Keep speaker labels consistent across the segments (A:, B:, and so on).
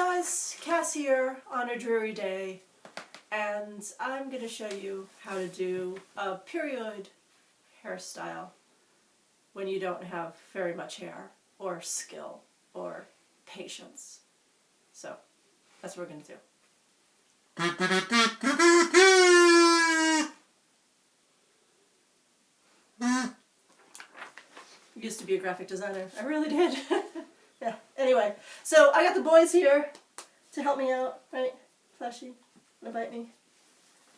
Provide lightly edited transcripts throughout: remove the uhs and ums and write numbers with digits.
A: guys, Kass here on a dreary day, and I'm going to show you how to do a period hairstyle when you don't have very much hair, or skill, or patience. So, that's what we're going to do. Used to be a graphic designer. I really did. Yeah, anyway, so I got the boys here to help me out, right? Fleshy, gonna bite me?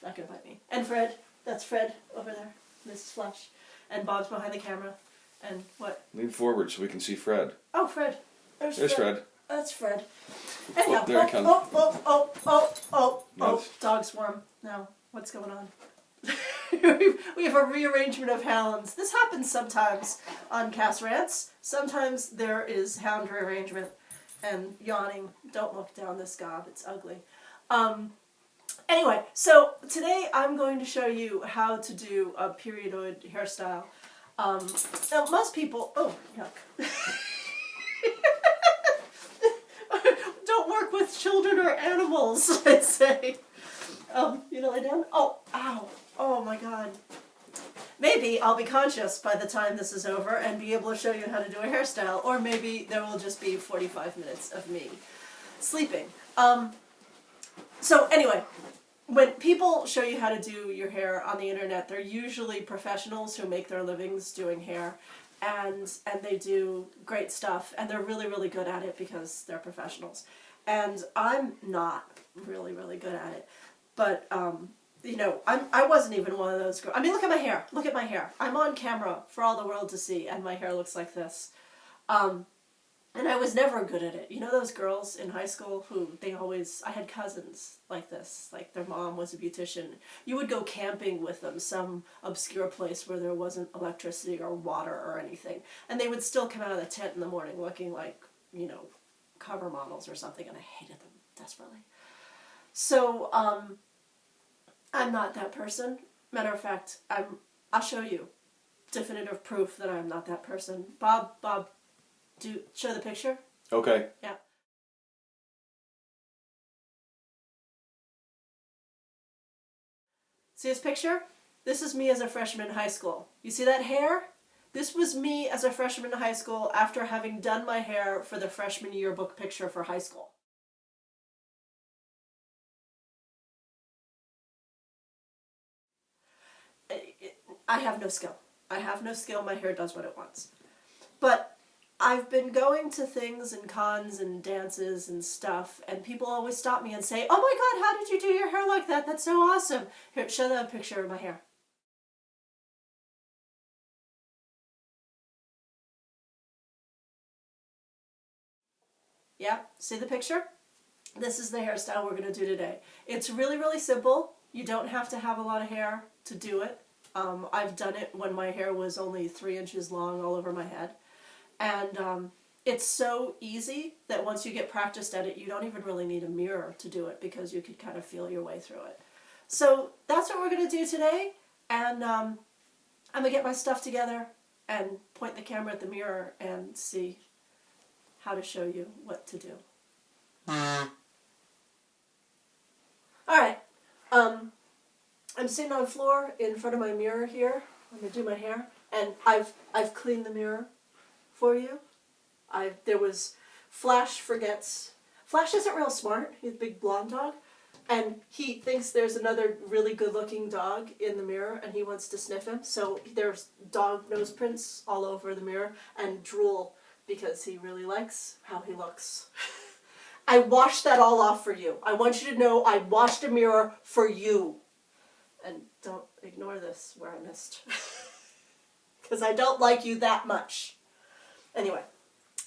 A: Not gonna bite me. And Fred, that's Fred over there, Mrs. Flesh. And Bob's behind the camera. And what?
B: Lean forward so we can see Fred.
A: Oh, Fred. There's
B: Fred.
A: That's Fred. Anyhow,
B: there it comes.
A: Oh, dog swarm. Now, what's going on? We have a rearrangement of hounds. This happens sometimes on Kass Rants. Sometimes there is hound rearrangement and yawning. Don't look down this gob, it's ugly. Anyway, so today I'm going to show you how to do a periodoid hairstyle. Now most people, oh, yuck. Don't work with children or animals, I'd say. You know, lay down? Oh, ow. Oh my god. Maybe I'll be conscious by the time this is over and be able to show you how to do a hairstyle, or maybe there will just be 45 minutes of me sleeping. So anyway, when people show you how to do your hair on the internet, they're usually professionals who make their livings doing hair, and they do great stuff, and they're really, really good at it because they're professionals. And I'm not really, really good at it. But, you know, I wasn't even one of those girls. I mean, look at my hair. Look at my hair. I'm on camera for all the world to see, and my hair looks like this. And I was never good at it. You know those girls in high school who I had cousins like this, like their mom was a beautician. You would go camping with them, some obscure place where there wasn't electricity or water or anything. And they would still come out of the tent in the morning looking like, you know, cover models or something, and I hated them desperately. So, I'm not that person. Matter of fact, I'll show you definitive proof that I'm not that person. Bob, show the picture?
B: Okay.
A: Yeah. See this picture? This is me as a freshman in high school. You see that hair? This was me as a freshman in high school after having done my hair for the freshman yearbook picture for high school. I have no skill. I have no skill. My hair does what it wants. But I've been going to things and cons and dances and stuff, and people always stop me and say, "Oh my God, how did you do your hair like that? That's so awesome." Here, show them a picture of my hair. Yeah, see the picture? This is the hairstyle we're going to do today. It's really, really simple. You don't have to have a lot of hair to do it. I've done it when my hair was only 3 inches long all over my head. And it's so easy that once you get practiced at it, you don't even really need a mirror to do it because you can kind of feel your way through it. So that's what we're going to do today. And I'm going to get my stuff together and point the camera at the mirror and see how to show you what to do. Alright. I'm sitting on the floor in front of my mirror here. I'm going to do my hair. And I've cleaned the mirror for you. There was Flash forgets. Flash isn't real smart. He's a big blonde dog. And he thinks there's another really good looking dog in the mirror and he wants to sniff him. So there's dog nose prints all over the mirror and drool because he really likes how he looks. I washed that all off for you. I want you to know I washed a mirror for you. And don't ignore this where I missed. Because I don't like you that much. Anyway,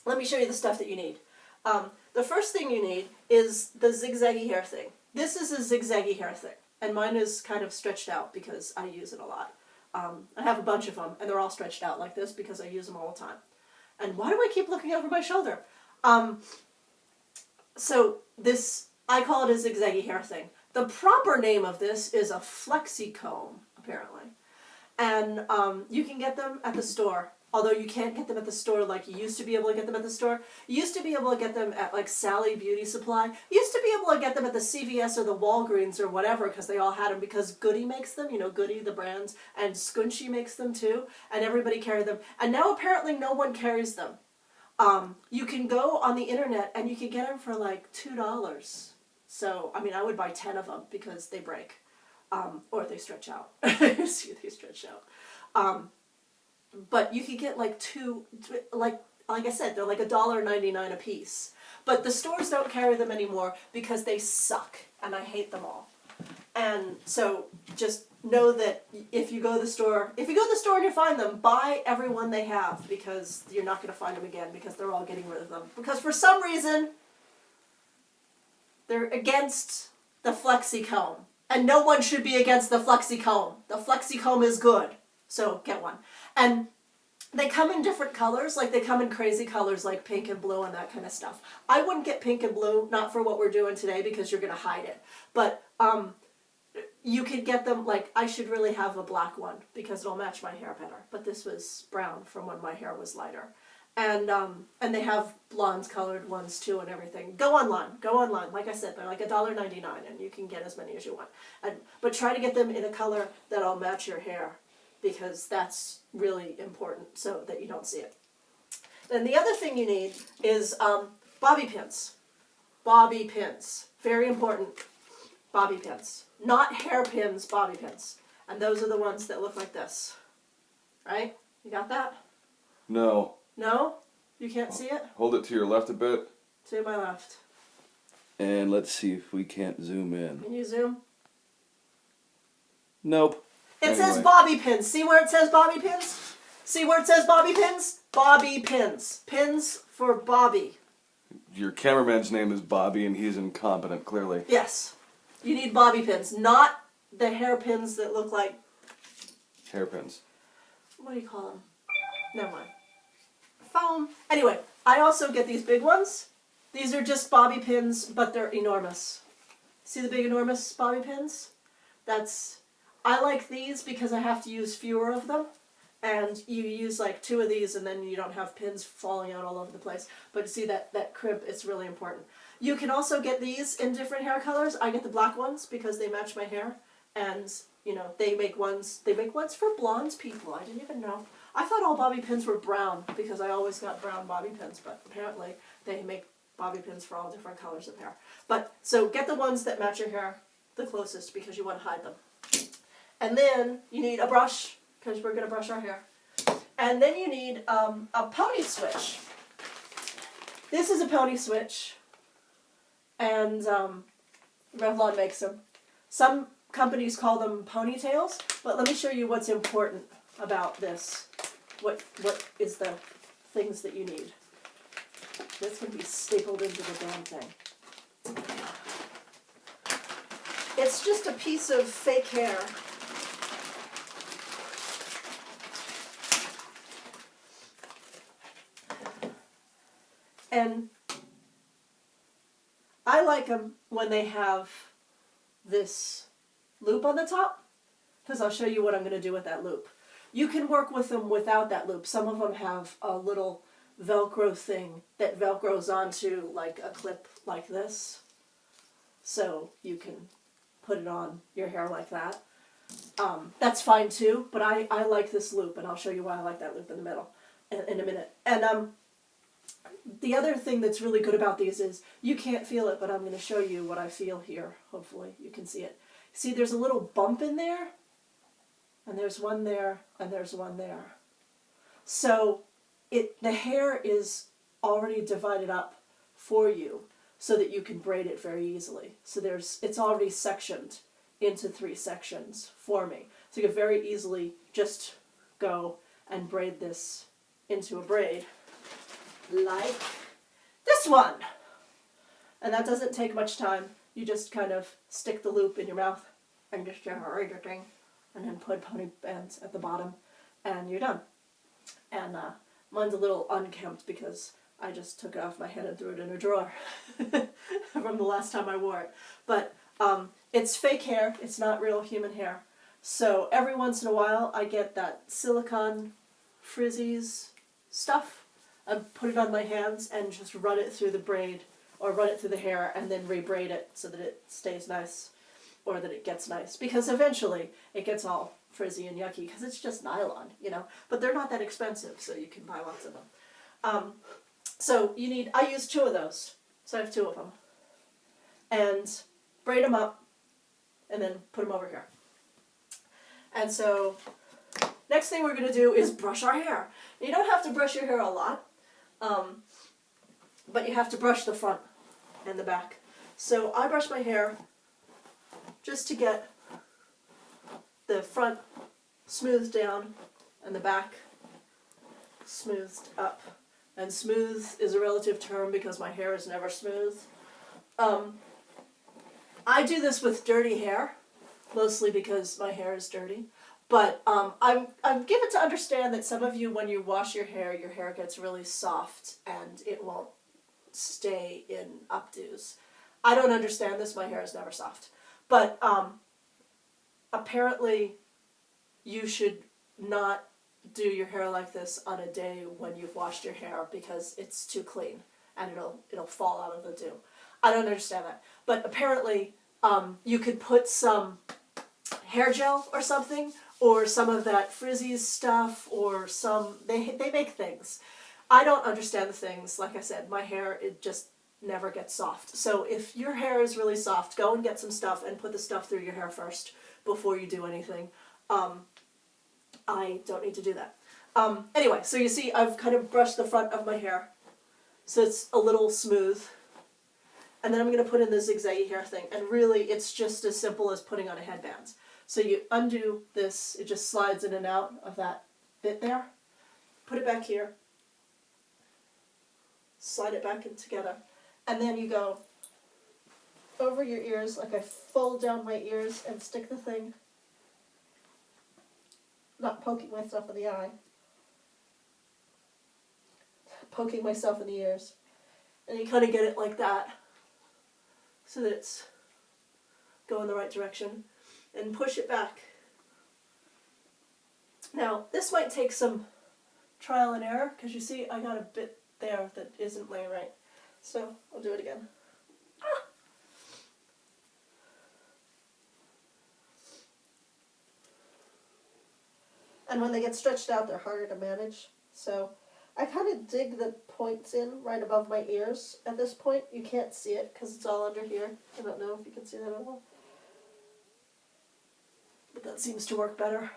A: let me show you the stuff that you need. The first thing you need is the zigzaggy hair thing. This is a zigzaggy hair thing. And mine is kind of stretched out because I use it a lot. I have a bunch of them and they're all stretched out like this because I use them all the time. And why do I keep looking over my shoulder? So this, I call it a zigzaggy hair thing. The proper name of this is a flexi comb, apparently. And you can get them at the store. although you can't get them at the store like you used to be able to get them at the store. You used to be able to get them at like Sally Beauty Supply. You used to be able to get them at the CVS or the Walgreens or whatever because they all had them because Goody makes them, you know, Goody, the brands, and Scunchie makes them too, and everybody carried them. And now apparently no one carries them. You can go on the internet and you can get them for like $2. So, I mean, I would buy 10 of them because they break. Or they stretch out. See, they stretch out. But you could get like two, like I said, they're like $1.99 a piece. But the stores don't carry them anymore because they suck, and I hate them all. And so just know that if you go to the store, and you find them, buy every one they have because you're not going to find them again because they're all getting rid of them. Because for some reason, they're against the flexi-comb. And no one should be against the flexi-comb. The flexi-comb is good. So get one. And they come in different colors. Like they come in crazy colors like pink and blue and that kind of stuff. I wouldn't get pink and blue, not for what we're doing today because you're going to hide it. But you could get them, like I should really have a black one because it'll match my hair better. But this was brown from when my hair was lighter. And they have blonde colored ones too and everything. Go online. Like I said, they're like $1.99 and you can get as many as you want. But try to get them in a color that'll match your hair because that's really important so that you don't see it. Then the other thing you need is bobby pins. Bobby pins. Very important. Bobby pins. Not hairpins, bobby pins. And those are the ones that look like this. Right? You got that?
B: No.
A: No? You can't see it?
B: Hold it to your left a bit.
A: To my left.
B: And let's see if we can't zoom in.
A: Can you zoom?
B: Nope.
A: It says bobby pins. See where it says bobby pins? See where it says bobby pins? Bobby pins. Pins for Bobby.
B: Your cameraman's name is Bobby and he's incompetent, clearly.
A: Yes. You need bobby pins. Not the hairpins that look like...
B: Hairpins.
A: What do you call them? Never mind. Foam. Anyway, I also get these big ones. These are just bobby pins, but they're enormous. See the big enormous bobby pins? I like these because I have to use fewer of them. And you use like 2 of these and then you don't have pins falling out all over the place. But see that crib, it's really important. You can also get these in different hair colors. I get the black ones because they match my hair. And, you know, they make ones for blonde people. I didn't even know. I thought all bobby pins were brown because I always got brown bobby pins, but apparently they make bobby pins for all different colors of hair. But, so get the ones that match your hair the closest because you want to hide them. And then you need a brush because we're going to brush our hair. And then you need a pony switch. This is a pony switch and Revlon makes them. Some companies call them ponytails, but let me show you what's important about this. What is the things that you need. This can be stapled into the damn thing. It's just a piece of fake hair. And I like them when they have this loop on the top, because I'll show you what I'm going to do with that loop. You can work with them without that loop. Some of them have a little Velcro thing that Velcros onto like a clip like this. So you can put it on your hair like that. That's fine too, but I like this loop, and I'll show you why I like that loop in the middle in a minute. And the other thing that's really good about these is you can't feel it, but I'm going to show you what I feel here. Hopefully you can see it. See, there's a little bump in there, and there's one there, and there's one there. So the hair is already divided up for you so that you can braid it very easily. So it's already sectioned into 3 sections for me. So you can very easily just go and braid this into a braid like this one. And that doesn't take much time. You just kind of stick the loop in your mouth and just braid your thing, and then put pony bands at the bottom, and you're done. And mine's a little unkempt because I just took it off my head and threw it in a drawer from the last time I wore it. But it's fake hair. It's not real human hair. So every once in a while I get that silicone frizzies stuff. I put it on my hands and just run it through the braid or run it through the hair and then rebraid it so that it stays nice or that it gets nice. Because eventually it gets all frizzy and yucky because it's just nylon, you know. But they're not that expensive, so you can buy lots of them. So you need, I use 2 of those. So I have 2 of them. And braid them up and then put them over here. And so next thing we're going to do is brush our hair. You don't have to brush your hair a lot, but you have to brush the front and the back. So I brush my hair just to get the front smoothed down and the back smoothed up. And smooth is a relative term because my hair is never smooth. I do this with dirty hair, mostly because my hair is dirty. But I'm given to understand that some of you, when you wash your hair gets really soft and it won't stay in updos. I don't understand this. My hair is never soft. But apparently you should not do your hair like this on a day when you've washed your hair because it's too clean and it'll fall out of the dew. I don't understand that. But apparently you could put some hair gel or something, or some of that frizzy stuff, or some, they make things. I don't understand the things. Like I said, my hair, it just never gets soft. So if your hair is really soft, go and get some stuff and put the stuff through your hair first before you do anything. I don't need to do that. Anyway, so you see I've kind of brushed the front of my hair so it's a little smooth. And then I'm going to put in the zigzaggy hair thing. And really, it's just as simple as putting on a headband. So you undo this, it just slides in and out of that bit there. Put it back here. Slide it back in together. And then you go over your ears, like I fold down my ears and stick the thing, not poking myself in the eye, poking myself in the ears. And you kind of get it like that, so that it's going the right direction, and push it back. Now, this might take some trial and error, because you see I got a bit there that isn't laying right. So, I'll do it again. Ah! And when they get stretched out, they're harder to manage. So, I kind of dig the points in right above my ears at this point. You can't see it because it's all under here. I don't know if you can see that at all. But that seems to work better.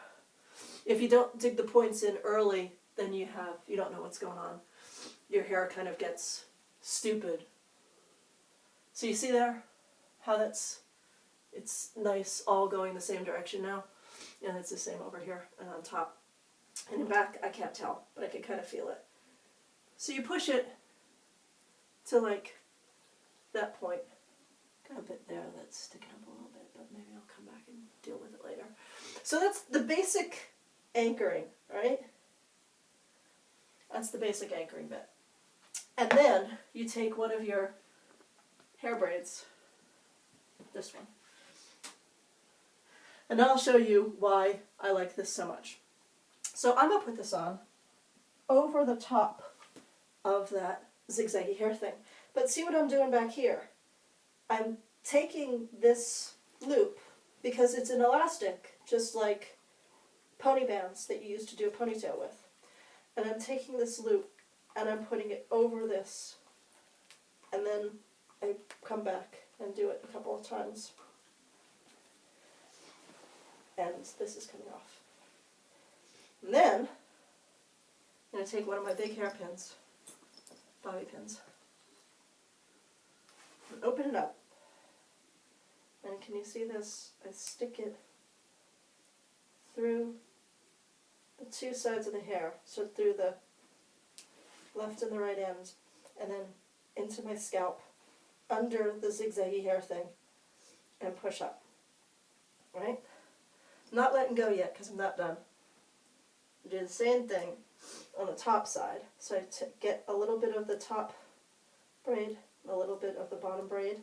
A: If you don't dig the points in early, then you don't know what's going on. Your hair kind of gets stupid. So you see there how it's nice, all going the same direction now. And it's the same over here and on top. And in back, I can't tell, but I can kind of feel it. So you push it to like that point. Got a bit there that's sticking up a little bit, but maybe I'll come back and deal with it later. So that's the basic anchoring, right? That's the basic anchoring bit. And then you take one of your hair braids, this one, and I'll show you why I like this so much. So I'm going to put this on over the top of that zigzaggy hair thing. But see what I'm doing back here? I'm taking this loop, because it's an elastic, just like pony bands that you used to do a ponytail with. And I'm taking this loop and I'm putting it over this. And then I come back and do it a couple of times. And this is coming off. And then, I'm going to take one of my big hairpins, bobby pins, and open it up. And can you see this? I stick it through the two sides of the hair, so through the left and the right ends, and then into my scalp, under the zigzaggy hair thing, and push up. Right? I'm not letting go yet, because I'm not done. Do the same thing on the top side. So I get a little bit of the top braid, a little bit of the bottom braid,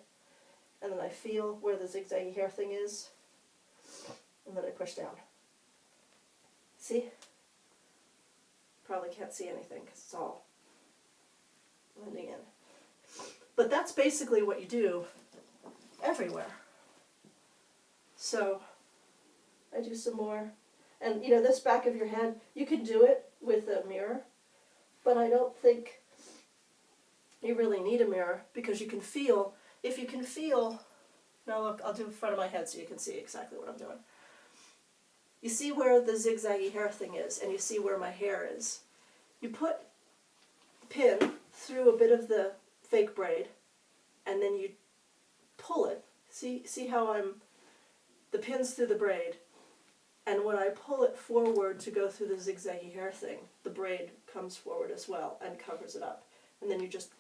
A: and then I feel where the zigzaggy hair thing is, and then I push down. See? Probably can't see anything because it's all blending in. But that's basically what you do everywhere. So I do some more. And you know, this back of your head, you can do it with a mirror, but I don't think you really need a mirror because you can feel, if you can feel, now look, I'll do in front of my head so you can see exactly what I'm doing. You see where the zigzaggy hair thing is, and you see where my hair is. You put the pin through a bit of the fake braid, and then you pull it. See how the pin's through the braid, and when I pull it forward to go through the zigzaggy hair thing, the braid comes forward as well and covers it up. And then you just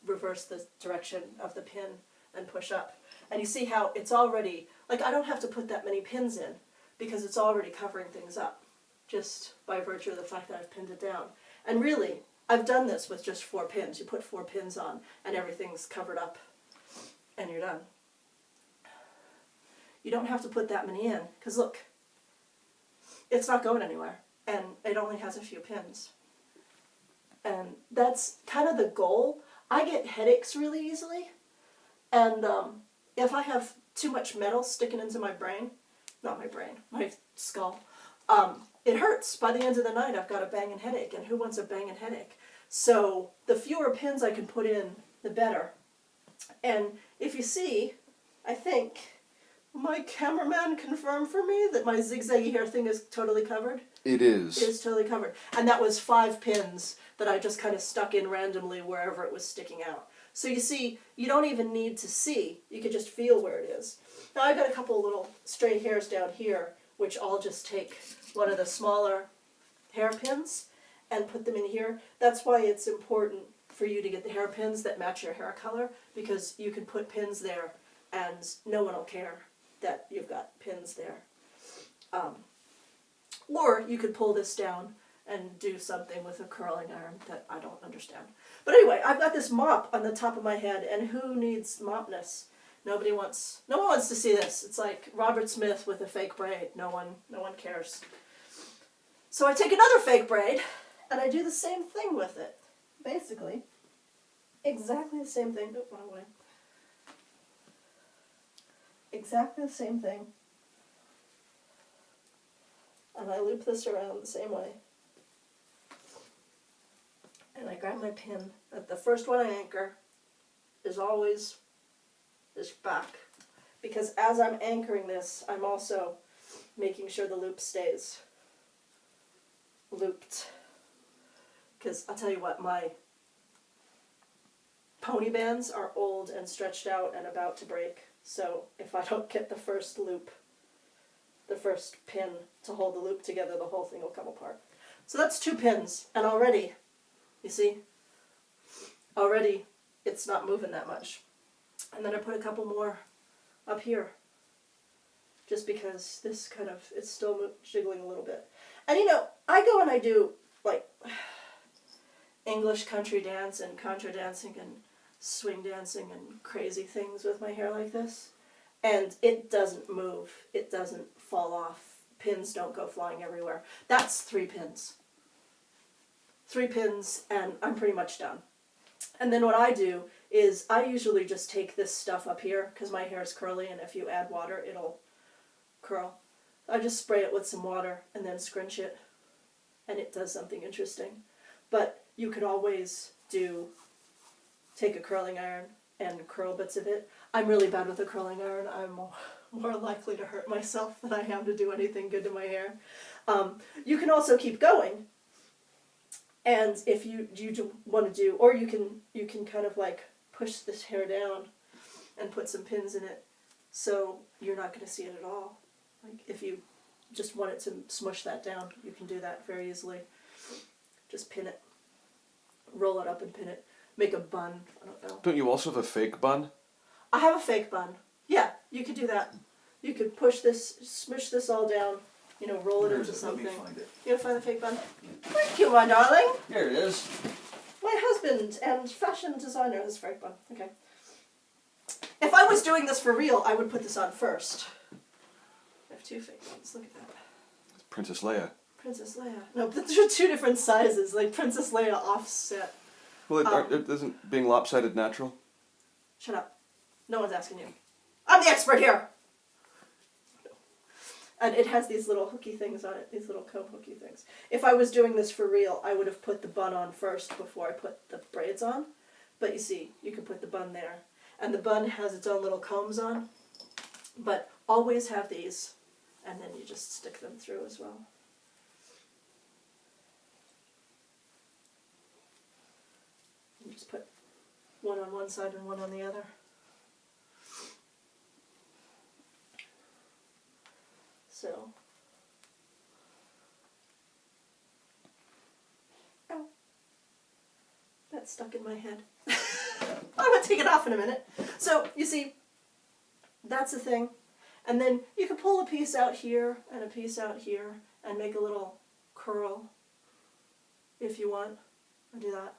A: reverse the direction of the pin and push up. And you see how it's already, like I don't have to put that many pins in because it's already covering things up just by virtue of the fact that I've pinned it down. And really, I've done this with just 4 pins. You put 4 pins on and everything's covered up and you're done. You don't have to put that many in because look, it's not going anywhere and it only has a few pins. And that's kind of the goal. I get headaches really easily, and if I have too much metal sticking into my brain, not my brain, my skull, it hurts. By the end of the night I've got a banging headache, and who wants a banging headache? So the fewer pins I can put in, the better. And if you see, I think my cameraman confirmed for me that my zigzaggy hair thing is totally covered.
B: It is.
A: It is totally covered. And that was 5 pins that I just kind of stuck in randomly wherever it was sticking out. So you see, you don't even need to see. You can just feel where it is. Now I've got a couple little stray hairs down here, which I'll just take one of the smaller hairpins and put them in here. That's why it's important for you to get the hairpins that match your hair color, because you can put pins there and no one will care that you've got pins there. Or you could pull this down and do something with a curling iron that I don't understand. But anyway, I've got this mop on the top of my head, and who needs mopness? No one wants to see this. It's like Robert Smith with a fake braid. No one cares. So I take another fake braid, and I do the same thing with it. Basically, exactly the same thing. Oh, wrong way. Exactly the same thing. And I loop this around the same way. And I grab my pin. The first one I anchor is always this back. Because as I'm anchoring this, I'm also making sure the loop stays looped. Because I'll tell you what, my pony bands are old and stretched out and about to break. So if I don't get the first loop, the first pin to hold the loop together, the whole thing will come apart. So that's 2 pins, and already, you see, already it's not moving that much. And then I put a couple more up here, just because this kind of, it's still jiggling a little bit. And you know, I go and I do like English country dance and contra dancing and swing dancing and crazy things with my hair like this. And it doesn't move. It doesn't fall off. Pins don't go flying everywhere. That's 3 pins. 3 pins and I'm pretty much done. And then what I do is I usually just take this stuff up here because my hair is curly and if you add water it'll curl. I just spray it with some water and then scrunch it and it does something interesting. But you could always take a curling iron and curl bits of it. I'm really bad with a curling iron. I'm more likely to hurt myself than I am to do anything good to my hair. You can also keep going, and if you want to do, or you can kind of like push this hair down and put some pins in it, so you're not going to see it at all. Like if you just want it to smush that down, you can do that very easily. Just pin it, roll it up and pin it. Make a bun. I don't know.
B: Don't you also have a fake bun?
A: I have a fake bun. Yeah, you could do that. You could push this, smush this all down, you know, roll it into something.
B: Let me find it.
A: You gonna find the fake bun? Thank you, my darling.
B: Here it is.
A: My husband and fashion designer has a fake bun. Okay. If I was doing this for real, I would put this on first. I have 2 fake buns. Look at that.
B: It's Princess Leia.
A: Princess Leia. No, but they're two different sizes. Like Princess Leia offset.
B: Well, isn't being lopsided natural?
A: Shut up. No one's asking you. I'm the expert here! And it has these little hooky things on it, these little comb hooky things. If I was doing this for real, I would have put the bun on first before I put the braids on. But you see, you can put the bun there. And the bun has its own little combs on. But always have these, and then you just stick them through as well. You just put one on one side and one on the other. So, ow, that's stuck in my head. I'm going to take it off in a minute. So, you see, that's a thing. And then you can pull a piece out here and a piece out here and make a little curl if you want. I'll do that.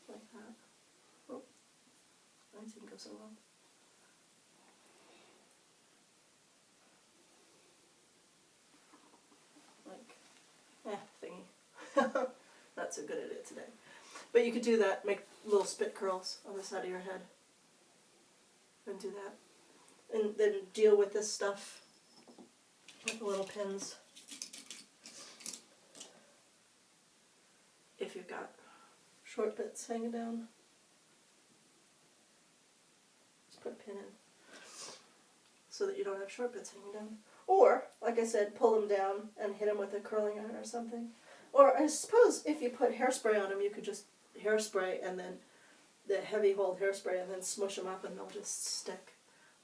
A: Like that. Oh, that didn't go so well. Thingy. Not so good at it today. But you could do that, make little spit curls on the side of your head. And do that. And then deal with this stuff with the little pins. If you've got short bits hanging down. Just put a pin in. So that you don't have short bits hanging down. Or, like I said, pull them down and hit them with a curling iron or something. Or I suppose if you put hairspray on them, you could just hairspray and then the heavy hold hairspray and then smush them up and they'll just stick.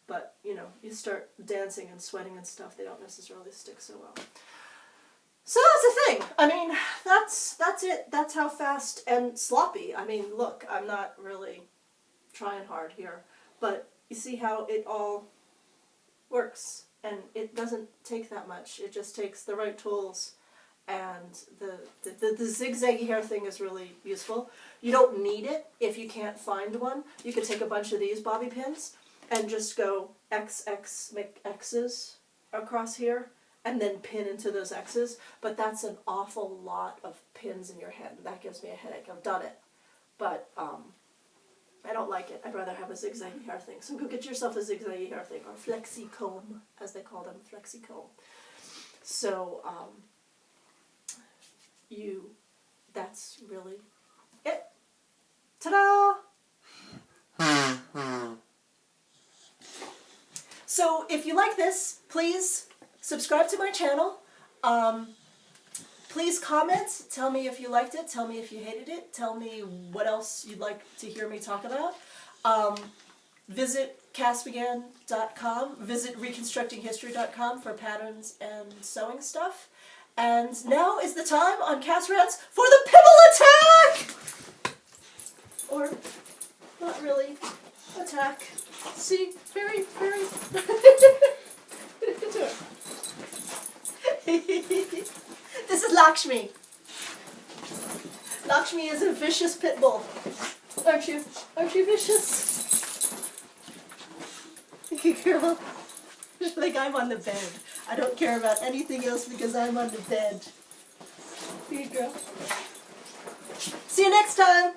A: But, you know, you start dancing and sweating and stuff, they don't necessarily stick so well. So that's the thing. I mean, that's it. That's how fast and sloppy. I mean, look, I'm not really trying hard here. But you see how it all works. And it doesn't take that much. It just takes the right tools. And the zigzaggy hair thing is really useful. You don't need it if you can't find one. You could take a bunch of these bobby pins and just go XX, make X's across here, and then pin into those X's. But that's an awful lot of pins in your head. That gives me a headache. I've done it. But I don't like it. I'd rather have a zigzaggy hair thing. So go get yourself a zigzaggy hair thing, or flexi comb, as they call them, flexi comb. So, that's really it. Ta-da! So if you like this, please subscribe to my channel. Please comment. Tell me if you liked it. Tell me if you hated it. Tell me what else you'd like to hear me talk about. Visit kassbegan.com. Visit reconstructinghistory.com for patterns and sewing stuff. And now is the time on Kass Rants for the pimple attack! Or, not really, attack. See, very, very... Get to it. This is Lakshmi. Lakshmi is a vicious pit bull. Aren't you? Aren't you vicious? Girl. Like I'm on the bed. I don't care about anything else because I'm on the bed. Here you go. See you next time.